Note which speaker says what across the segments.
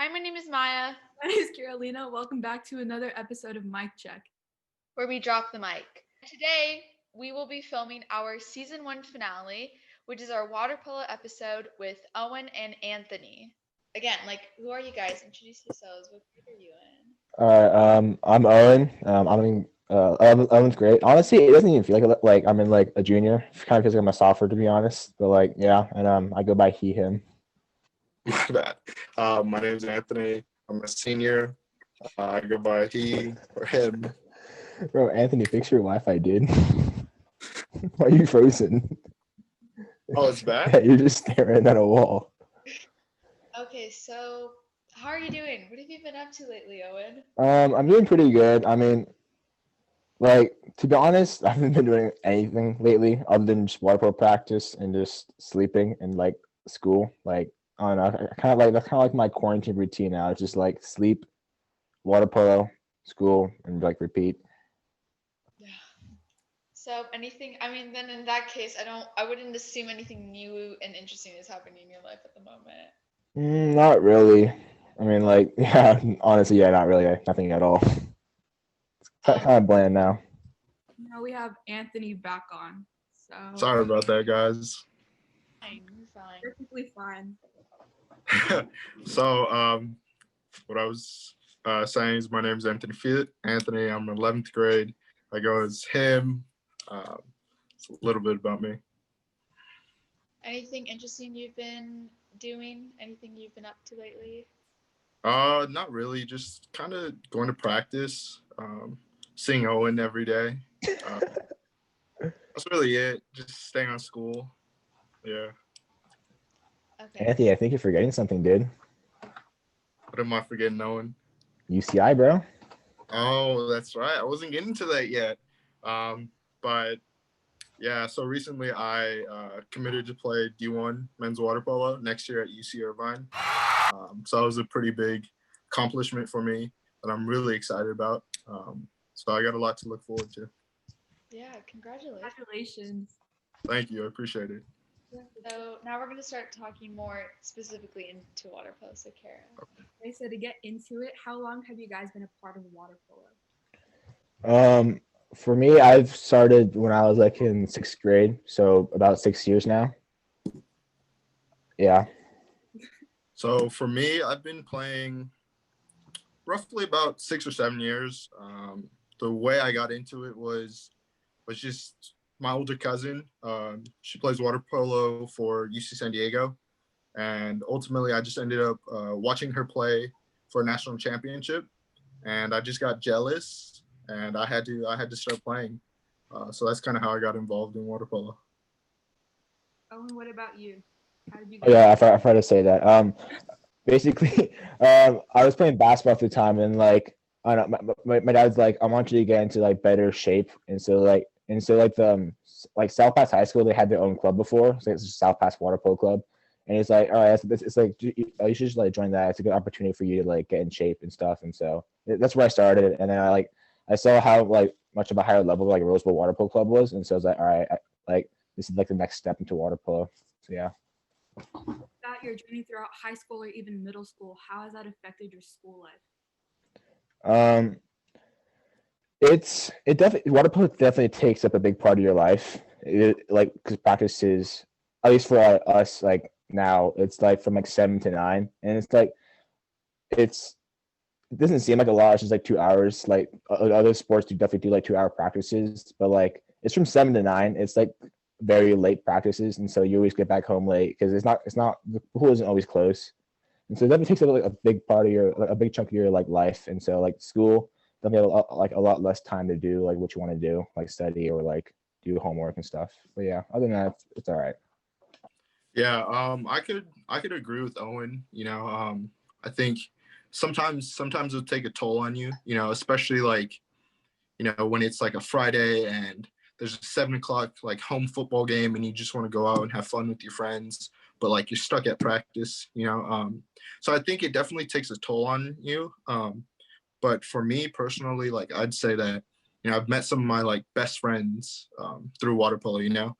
Speaker 1: Hi, my name is Maya,
Speaker 2: My name is Carolina. Welcome back to another episode of Mic Check.
Speaker 1: where we drop the mic. Today, we will be filming our season 1 finale, which is our water polo episode with Owen and Anthony. Again, who are you guys? Introduce yourselves. What grade are you in?
Speaker 3: I'm Owen. Owen's great. Honestly, it doesn't even feel like I'm in like a junior. It kind of feels like I'm a sophomore, to be honest. But yeah, and I go by he, him.
Speaker 4: My bad. My name is Anthony. I'm a senior. I go by he or him.
Speaker 3: Bro, Anthony, fix your Wi-Fi, dude. Why are you frozen?
Speaker 4: Oh, it's
Speaker 3: Yeah,
Speaker 4: bad?
Speaker 3: you're just staring at a wall.
Speaker 1: Okay, so how are you doing? What have you been up to lately, Owen?
Speaker 3: I'm doing pretty good. I mean, to be honest, I haven't been doing anything lately other than just water polo practice and just sleeping and like school. I don't know. That's kind of like my quarantine routine now. It's just like sleep, water polo, school, and like repeat.
Speaker 1: Yeah. So then in that case, I wouldn't assume anything new and interesting is happening in your life at the moment.
Speaker 3: Not really. I mean, yeah, honestly, yeah, not really. Nothing at all. It's kind of bland now.
Speaker 2: Now we have Anthony back on. So
Speaker 4: Sorry about that, guys.
Speaker 1: Fine, you're fine.
Speaker 2: perfectly fine.
Speaker 4: So, what I was saying is my name is Anthony. I'm in 11th grade. I go as him. It's a little bit about me.
Speaker 1: Anything interesting you've been doing? Anything you've been up to lately?
Speaker 4: Not really. Just kind of going to practice. Seeing Owen every day. That's really it. Just staying on school. Yeah.
Speaker 1: Okay.
Speaker 3: Anthony, I think you're forgetting something, dude.
Speaker 4: What am I forgetting, Owen?
Speaker 3: UCI, bro.
Speaker 4: Oh, that's right. I wasn't getting to that yet. But yeah, so recently I committed to play D1 men's water polo next year at UC Irvine. So that was a pretty big accomplishment for me that I'm really excited about. So I got a lot to look forward to.
Speaker 1: Yeah, congratulations.
Speaker 2: Congratulations.
Speaker 4: Thank you. I appreciate it.
Speaker 1: So now we're going to start talking more specifically into water polo. So Kara.
Speaker 2: Okay, so to get into it, how long have you guys been a part of water polo?
Speaker 3: For me, I've started when I was like in 6th grade, so about 6 years now. Yeah.
Speaker 4: So for me, I've been playing roughly about 6 or 7 years. The way I got into it was just my older cousin. She plays water polo for UC San Diego, and ultimately I just ended up watching her play for a national championship, and I just got jealous, and I had to start playing. So that's kind of how I got involved in water polo.
Speaker 2: Owen, what about you? How did you
Speaker 3: Oh, yeah, I forgot to say that. Basically, I was playing basketball at the time, and I don't know, my dad's like, I want you to get into like better shape, and so the South Pass High School, they had their own club before, so it's South Pass Water Polo Club, and it's like, all right, it's like you should just like join that. It's a good opportunity for you to like get in shape and stuff, and so that's where I started, and then I saw how much of a higher level like Rose Bowl Water Polo Club was, and so I was like, all right, this is like the next step into water polo. So yeah.
Speaker 2: About your journey throughout high school or even middle school, how has that affected your school life?
Speaker 3: It definitely, water polo definitely takes up a big part of your life. Because practices, at least for us, like now, it's like from like 7 to 9, and it doesn't seem like a lot. It's just like 2 hours. Like other sports do definitely do like 2 hour practices, but like it's from 7 to 9. It's like very late practices, and so you always get back home late because it's not the pool isn't always close, and so that takes up like a big part of a big chunk of your like life, and so like school definitely have a lot less time to do like what you want to do, like study or like do homework and stuff. But yeah, other than that, it's all right.
Speaker 4: Yeah, I could agree with Owen. I think sometimes it'll take a toll on you. Especially when it's like a Friday and there's a 7 o'clock like home football game and you just want to go out and have fun with your friends, but like you're stuck at practice. So I think it definitely takes a toll on you. But for me personally, like I'd say that I've met some of my like best friends through water polo.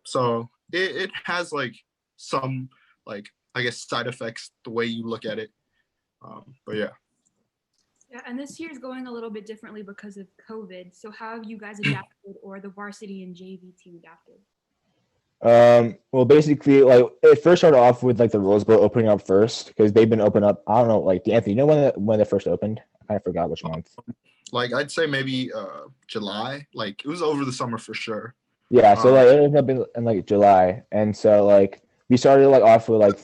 Speaker 4: So it has like some like I guess side effects the way you look at it. But yeah.
Speaker 2: Yeah, and this year is going a little bit differently because of COVID. So how have you guys adapted, or the varsity and JV team adapted?
Speaker 3: Well, basically, like it first started off with like the Rose Bowl opening up first because they've been open up. I don't know, like Anthony, you know when they first opened? I kind of forgot which month.
Speaker 4: Like I'd say maybe July. Like it was over the summer for sure.
Speaker 3: Yeah, so like it opened up in like July, and so like we started like off with like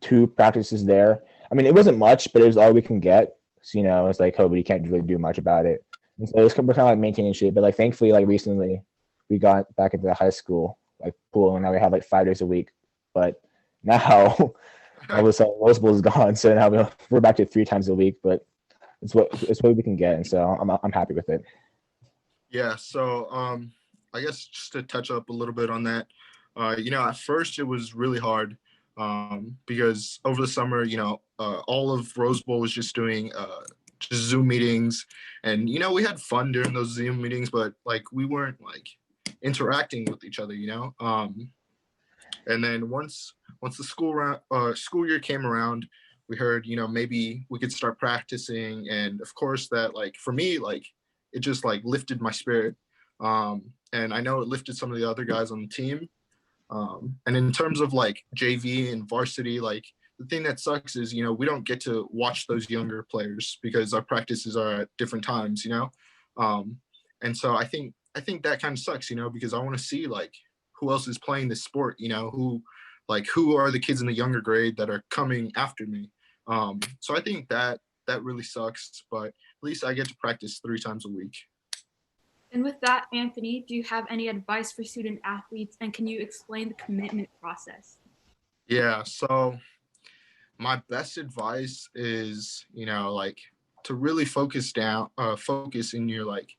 Speaker 3: 2 practices there. I mean, it wasn't much, but it was all we can get. So it's like COVID, you can't really do much about it. And so we're kind of like maintaining shape. But like thankfully, like recently, we got back into the high school like pool, and now we have like 5 days a week. But now all of a sudden, Rose Bowl is gone, so now we're back to 3 times a week. But it's what we can get, and so I'm happy with it.
Speaker 4: Yeah. So I guess just to touch up a little bit on that, at first it was really hard because over the summer, all of Rose Bowl was just doing just Zoom meetings, and we had fun during those Zoom meetings, but like we weren't like interacting with each other, and then once the school year came around, we heard maybe we could start practicing, and of course that like for me like it just like lifted my spirit, and I know it lifted some of the other guys on the team. And in terms of like JV and varsity, like the thing that sucks is, we don't get to watch those younger players because our practices are at different times, and so I think that kind of sucks, because I want to see like who else is playing this sport, who are the kids in the younger grade that are coming after me. So I think that really sucks, but at least I get to practice 3 times a week.
Speaker 2: And with that, Anthony, do you have any advice for student athletes, and can you explain the commitment process?
Speaker 4: Yeah, so my best advice is, like to really focus in your like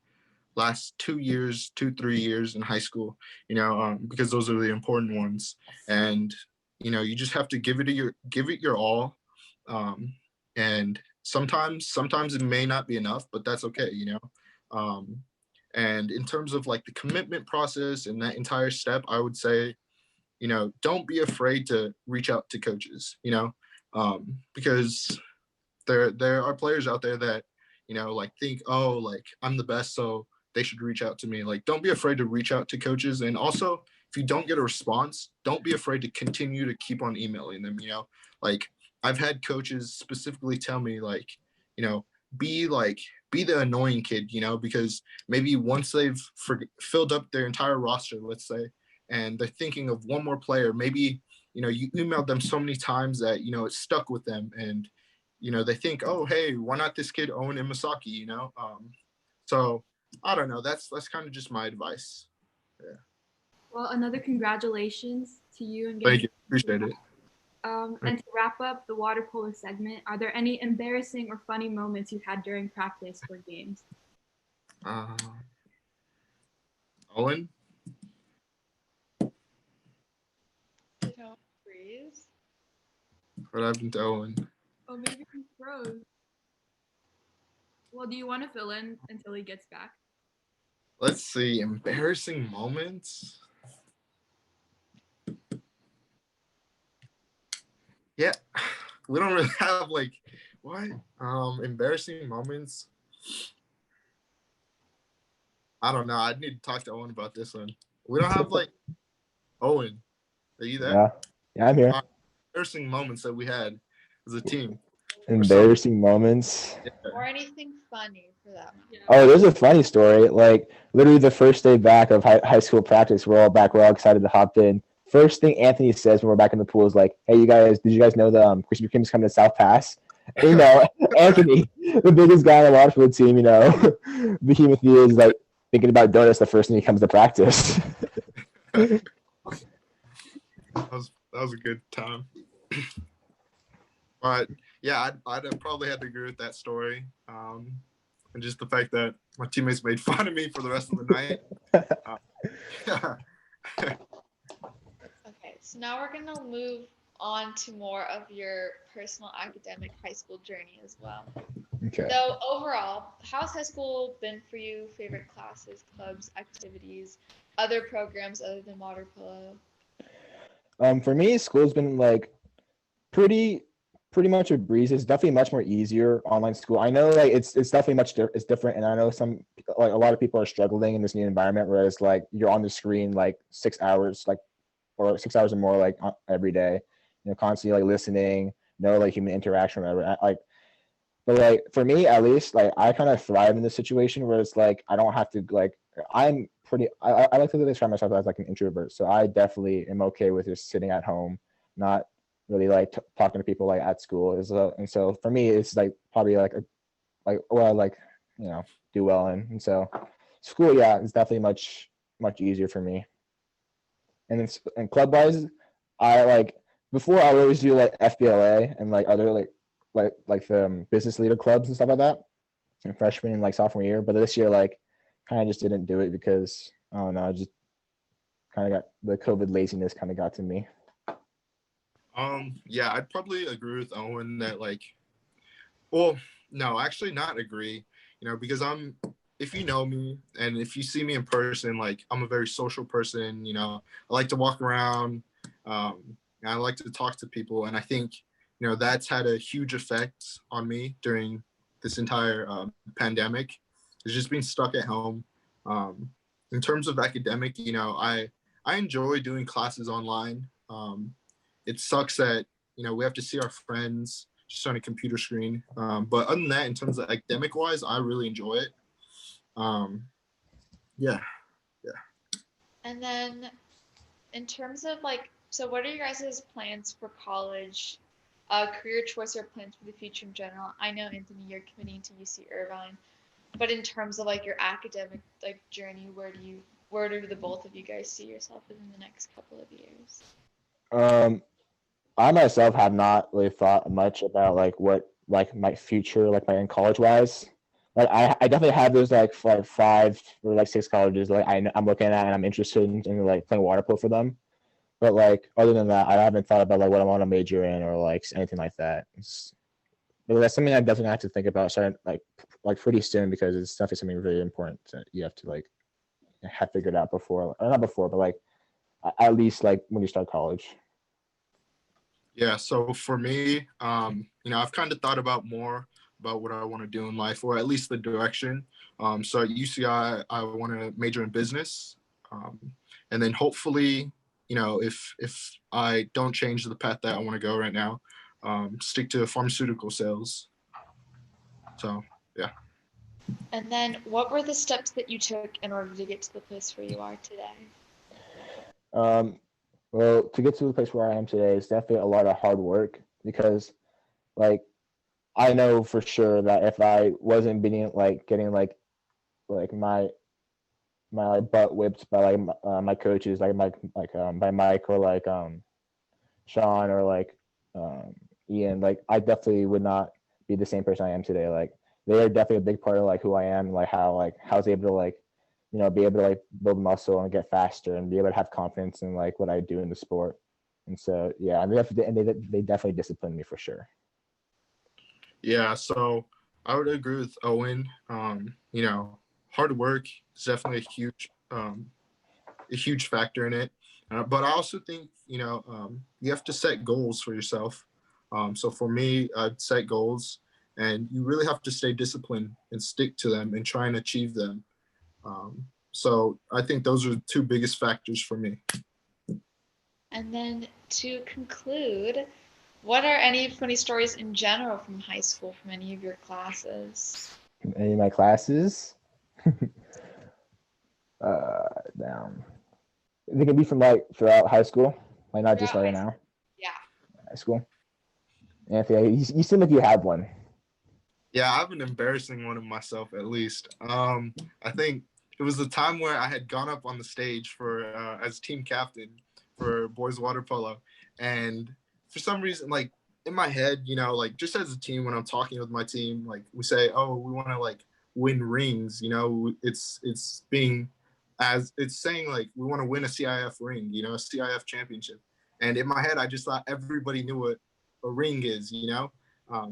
Speaker 4: last 3 years in high school, because those are the important ones. And, you just have to give it your all. And sometimes it may not be enough, but that's okay, and in terms of like the commitment process and that entire step, I would say, don't be afraid to reach out to coaches, because there are players out there that, like think, oh, like I'm the best, so they should reach out to me. Like, don't be afraid to reach out to coaches. And also, if you don't get a response, don't be afraid to continue to keep on emailing them, like I've had coaches specifically tell me like, be the annoying kid, because maybe once they've filled up their entire roster, let's say, and they're thinking of one more player, maybe, you emailed them so many times that, it stuck with them, and, they think, oh, hey, why not this kid Owen Imasaki, so I don't know. That's kind of just my advice. Yeah.
Speaker 2: Well, another congratulations to you and
Speaker 4: Thank you. Appreciate it.
Speaker 2: And to wrap up the water polo segment, are there any embarrassing or funny moments you had during practice or games?
Speaker 4: Owen?
Speaker 1: Don't freeze.
Speaker 4: What happened to Owen?
Speaker 2: Oh, maybe he froze. Well, do you want to fill in until he gets back?
Speaker 4: Let's see. Embarrassing moments? Yeah. We don't really have like what? Embarrassing moments. I don't know. I need to talk to Owen about this one. We don't have like Owen. Are you there?
Speaker 3: Yeah, I'm here.
Speaker 4: Embarrassing moments that we had as a team.
Speaker 3: Embarrassing moments.
Speaker 1: Or anything funny for that.
Speaker 2: Yeah.
Speaker 3: Oh, there's a funny story. Like literally the first day back of high school practice, we're all back. We're all excited to hop in. First thing Anthony says when we're back in the pool is like, "Hey, did you guys know the Krispy Kreme's coming to South Pass?" And, Anthony, the biggest guy on the water polo team, behemoth he is, like thinking about donuts the first thing he comes to practice.
Speaker 4: that was a good time. But yeah, I'd probably have to agree with that story. And just the fact that my teammates made fun of me for the rest of the night.
Speaker 1: Okay, so now we're going to move on to more of your personal academic high school journey as well.
Speaker 3: Okay.
Speaker 1: So overall, how's high school been for you? Favorite classes, clubs, activities, other programs other than water polo?
Speaker 3: For me, school's been like pretty pretty much a breeze. It's definitely much more easier online school. I know like it's definitely it's different, and I know like a lot of people are struggling in this new environment, whereas like you're on the screen like 6 hours, like or 6 hours or more like every day, constantly like listening, no like human interaction, or whatever. Like, but like for me at least, like I kind of thrive in this situation where it's like I don't have to like I'm pretty. I like to describe myself as like an introvert, so I definitely am okay with just sitting at home, not really like talking to people like at school. And so for me, it's like probably like what I like do well in. And so school, yeah, it's definitely much easier for me. And then and club wise, I like before I would always do like FBLA and like other like the business leader clubs and stuff like that in freshman and like sophomore year. But this year, like kind of just didn't do it because I don't know, I just kind of got the COVID laziness kind of got to me.
Speaker 4: Yeah, I'd probably agree with Owen that well, no, actually not agree, because if you know me and if you see me in person, like I'm a very social person, I like to walk around, and I like to talk to people. And I think, that's had a huge effect on me during this entire pandemic. It's just being stuck at home. In terms of academic, I enjoy doing classes online. It sucks that we have to see our friends just on a computer screen. But other than that, in terms of academic wise, I really enjoy it. Yeah.
Speaker 1: And then in terms of so what are your guys' plans for college, career choice or plans for the future in general? I know, Anthony, you're committing to UC Irvine, but in terms of your academic journey, where do the both of you guys see yourself within the next couple of years?
Speaker 3: I myself have not really thought much about what my future my in college wise. Like I definitely have those five or six colleges I'm looking at and I'm interested in playing water polo for them. But other than that, I haven't thought about what I want to major in or anything like that. But that's something I definitely have to think about starting pretty soon because it's definitely something really important that you have to have figured out before, or not before, but at least when you start college.
Speaker 4: Yeah, so for me, I've kind of thought about more about what I want to do in life, or at least the direction. So at UCI, I want to major in business, and then hopefully, if I don't change the path that I want to go right now, stick to pharmaceutical sales. So yeah.
Speaker 1: And then, what were the steps that you took in order to get to the place where you are today?
Speaker 3: Well, to get to the place where I am today is definitely a lot of hard work because, I know for sure that if I wasn't getting my butt whipped by my coaches by Mike or Sean or Ian, I definitely would not be the same person I am today. They are definitely a big part of who I am, how I was able to be able to build muscle and get faster and be able to have confidence in what I do in the sport. And so yeah, and they definitely disciplined me for sure.
Speaker 4: Yeah, so I would agree with Owen. Hard work is definitely a huge factor in it. But I also think you have to set goals for yourself. So for me, I'd set goals, and you really have to stay disciplined and stick to them and try and achieve them. So I think those are the two biggest factors for me.
Speaker 1: And then to conclude, what are any funny stories in general from high school from any of your classes?
Speaker 3: Any of my classes? Down. It can be from throughout high school, not just right now.
Speaker 1: Yeah.
Speaker 3: High school. Anthony, you seem like you have one.
Speaker 4: Yeah, I have an embarrassing one of myself at least. I think it was the time where I had gone up on the stage for as team captain for boys water polo, and for some reason, in my head, just as a team, when I'm talking with my team, we say, oh, we want to win rings. It's being as it's saying we want to win a CIF ring, a CIF championship. And in my head, I just thought everybody knew what a ring is,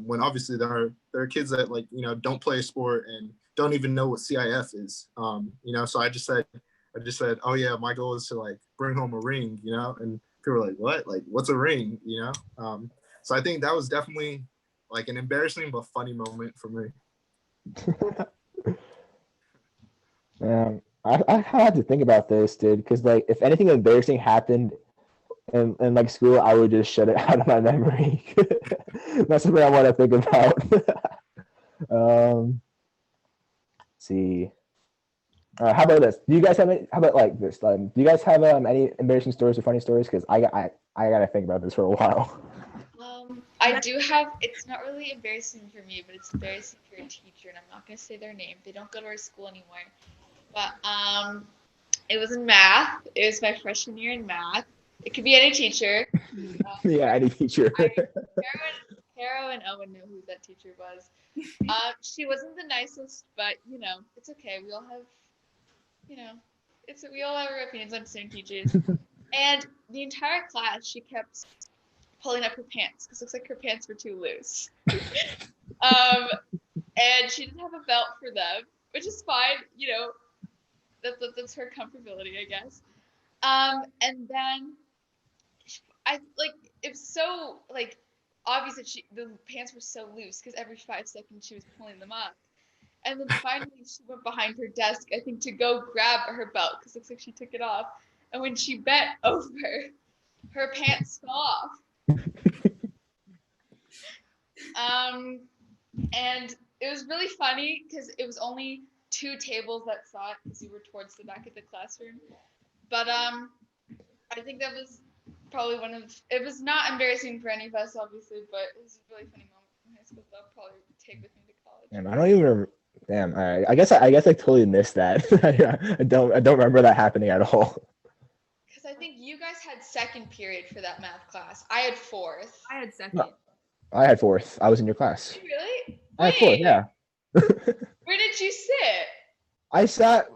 Speaker 4: when obviously there are kids that don't play a sport and don't even know what CIF is. So I just said, oh yeah, my goal is to bring home a ring, and people were like, what? What's a ring? So I think that was definitely like an embarrassing but funny moment for me.
Speaker 3: I had to think about this, dude, because like if anything embarrassing happened in like school, I would just shut it out of my memory. That's something I want to think about. Let's see. How about this? Do you guys have any? How about like this? Do you guys have any embarrassing stories or funny stories? Because I gotta think about this for a while.
Speaker 1: I do have. It's not really embarrassing for me, but it's embarrassing for a teacher, and I'm not gonna say their name. They don't go to our school anymore. But it was in math. It was my freshman year in math. It could be any teacher.
Speaker 3: Yeah, any teacher.
Speaker 1: Caro and Owen know who that teacher was. She wasn't the nicest, but it's okay. We all have, we all have our opinions on certain teachers. And the entire class, she kept pulling up her pants because it looks like her pants were too loose. And she didn't have a belt for them, which is fine. That's her comfortability, I guess. And then it was so obvious that the pants were so loose because every 5 seconds she was pulling them up. And then finally she went behind her desk, I think, to go grab her belt because it looks like she took it off. And when she bent over, her pants fell off. And it was really funny because it was only 2 tables that saw it because we were towards the back of the classroom. But I think that was probably it was not embarrassing for any of us, obviously, but it was a really funny moment in high school that I'll probably take with me to college.
Speaker 3: Damn, I don't even remember. Damn, all right. I guess I totally missed that. I don't remember that happening at all.
Speaker 1: Because I think you guys had second period for that math class. I had fourth.
Speaker 2: I had second.
Speaker 3: No, I had fourth. I was in your class.
Speaker 1: Really?
Speaker 3: I had fourth, yeah.
Speaker 1: Where did you sit?
Speaker 3: I sat.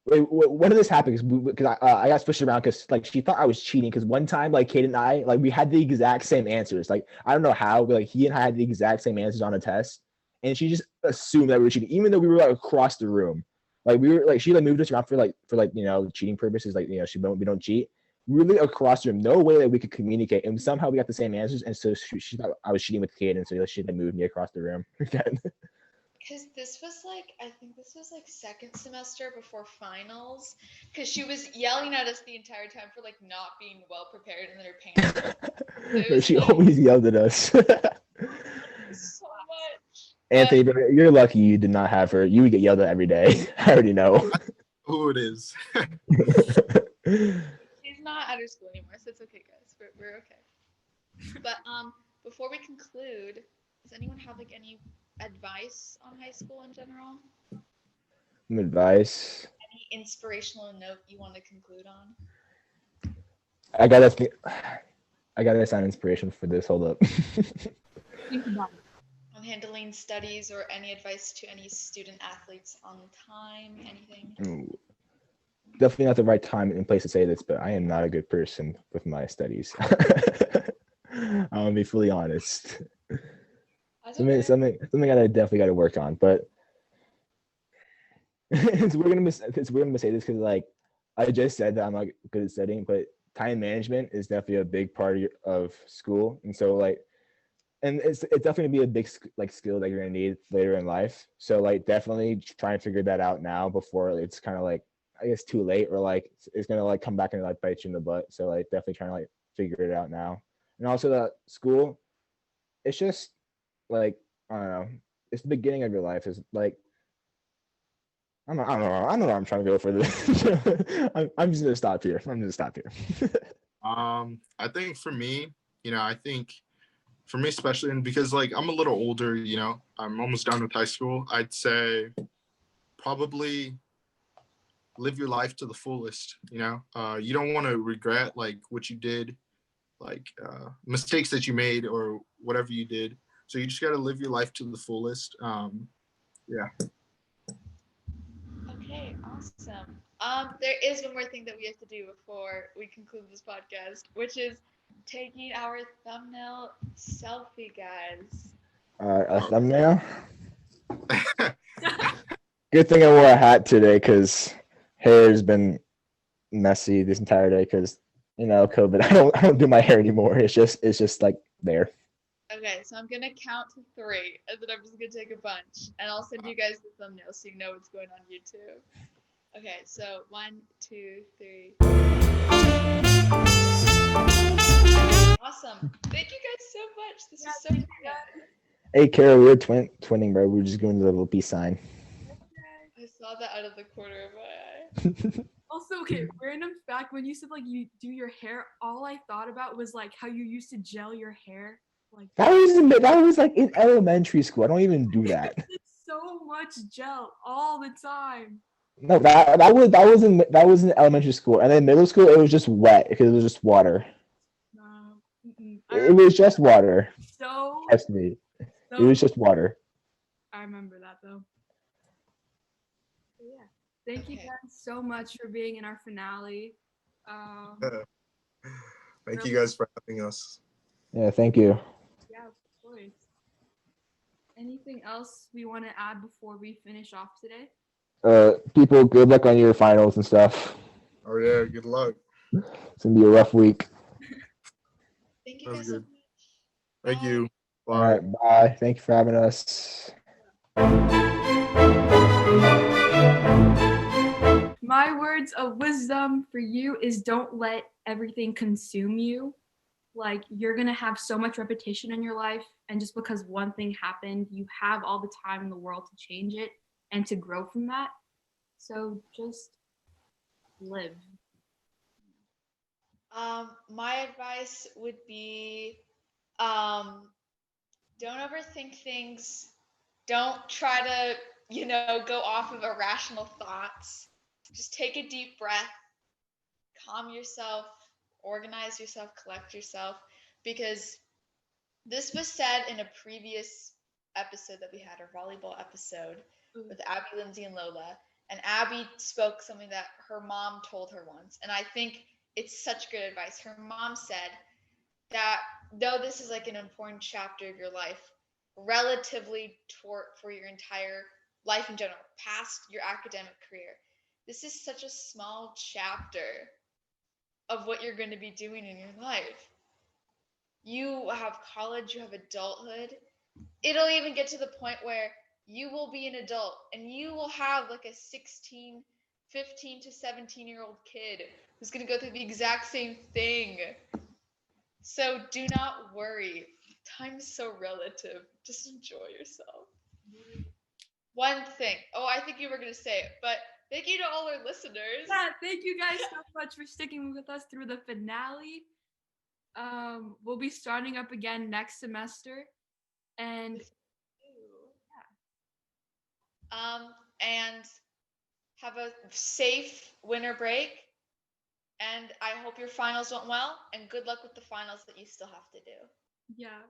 Speaker 3: Wait, when did this happen? Because I got switched around because she thought I was cheating. Because one time Kate and I we had the exact same answers. I don't know how, but he and I had the exact same answers on a test, and she just assumed that we were cheating, even though we were across the room. We were she moved us around for cheating purposes. We don't cheat. We were across the room. No way that we could communicate, and somehow we got the same answers. And so she thought I was cheating with Kate, and so she moved me across the room again.
Speaker 1: Because this was I think this was second semester before finals. Because she was yelling at us the entire time for not being well prepared in her pants.
Speaker 3: She always yelled at us.
Speaker 1: So much.
Speaker 3: Anthony, you're lucky you did not have her. You would get yelled at every day. I already know.
Speaker 4: Who it is.
Speaker 1: She's not at her school anymore, so it's okay, guys. We're okay. But before we conclude, does anyone have any advice on high school in general?
Speaker 3: Advice.
Speaker 1: Any inspirational note you want to conclude on?
Speaker 3: I gotta sound inspiration for this. Hold up.
Speaker 1: On handling studies or any advice to any student athletes on time, anything?
Speaker 3: Ooh. Definitely not the right time and place to say this, but I am not a good person with my studies. I'm gonna be fully honest. Something that I definitely got to work on, but we're gonna say this because I just said that I'm not good at studying, but time management is definitely a big part of school, and so and it's definitely gonna be a big skill that you're gonna need later in life. So definitely try and figure that out now before it's kind of I guess too late, or it's gonna come back and bite you in the butt. So definitely trying to figure it out now. And also the school, it's just I don't know, it's the beginning of your life. Is I don't know where I'm trying to go for this. I'm just gonna stop here.
Speaker 4: I think for me, I think for me especially, and because I'm a little older, I'm almost done with high school, I'd say probably live your life to the fullest. You don't want to regret what you did, mistakes that you made or whatever you did. So you just got to live your life to the fullest. Yeah.
Speaker 1: Okay, awesome. There is one more thing that we have to do before we conclude this podcast, which is taking our thumbnail selfie, guys.
Speaker 3: A thumbnail? Good thing I wore a hat today because hair's been messy this entire day because COVID. I don't do my hair anymore. It's just like there.
Speaker 1: Okay, so I'm gonna count to 3, and then I'm just gonna take a bunch, and I'll send you guys the thumbnail so you know what's going on YouTube. Okay, so 1, 2, 3. Awesome. Thank you guys so much. This was so fun.
Speaker 3: Hey, Kara, we were twinning, bro. We were just doing the little peace sign.
Speaker 1: I saw that out of the corner of my eye.
Speaker 2: Also, okay, random fact, when you said like you do your hair, all I thought about was like how you used to gel your hair. Like
Speaker 3: That was like in elementary school. I don't even do that.
Speaker 2: it's so much gel all the time.
Speaker 3: No, that was in elementary school, and then middle school it was just wet because it was just water. It was just water.
Speaker 2: So
Speaker 3: Trust me, it was just water.
Speaker 2: I remember that though. But yeah, thank you guys so much for being in our finale.
Speaker 4: Thank you guys for having us.
Speaker 3: Yeah, thank you.
Speaker 2: Yeah, of course. Anything else we want to add before we finish off today?
Speaker 3: People, good luck on your finals and stuff.
Speaker 4: Oh yeah, good luck.
Speaker 3: It's gonna be a rough week.
Speaker 1: Thank you guys so much.
Speaker 4: Thank you. Bye.
Speaker 3: All right, bye. Thank you for having us.
Speaker 2: My words of wisdom for you is don't let everything consume you. Like you're gonna have so much repetition in your life, and just because one thing happened, you have all the time in the world to change it and to grow from that. So just live.
Speaker 1: My advice would be, don't overthink things. Don't try to, go off of irrational thoughts. Just take a deep breath, calm yourself, organize yourself, collect yourself, because this was said in a previous episode that we had, our volleyball episode with Abby, Lindsay, and Lola. And Abby spoke something that her mom told her once. And I think it's such good advice. Her mom said that though this is like an important chapter of your life, relatively for your entire life in general, past your academic career, this is such a small chapter of what you're going to be doing in your life. You have college, you have adulthood. It'll even get to the point where you will be an adult and you will have like a 15 to 17-year-old kid who's going to go through the exact same thing. So do not worry. Time is so relative. Just enjoy yourself. One thing. Oh, I think you were going to say it, but thank you to all our listeners.
Speaker 2: Yeah, thank you guys so much for sticking with us through the finale. We'll be starting up again next semester, and
Speaker 1: and have a safe winter break. And I hope your finals went well, and good luck with the finals that you still have to do.
Speaker 2: yeah,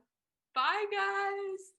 Speaker 2: bye guys.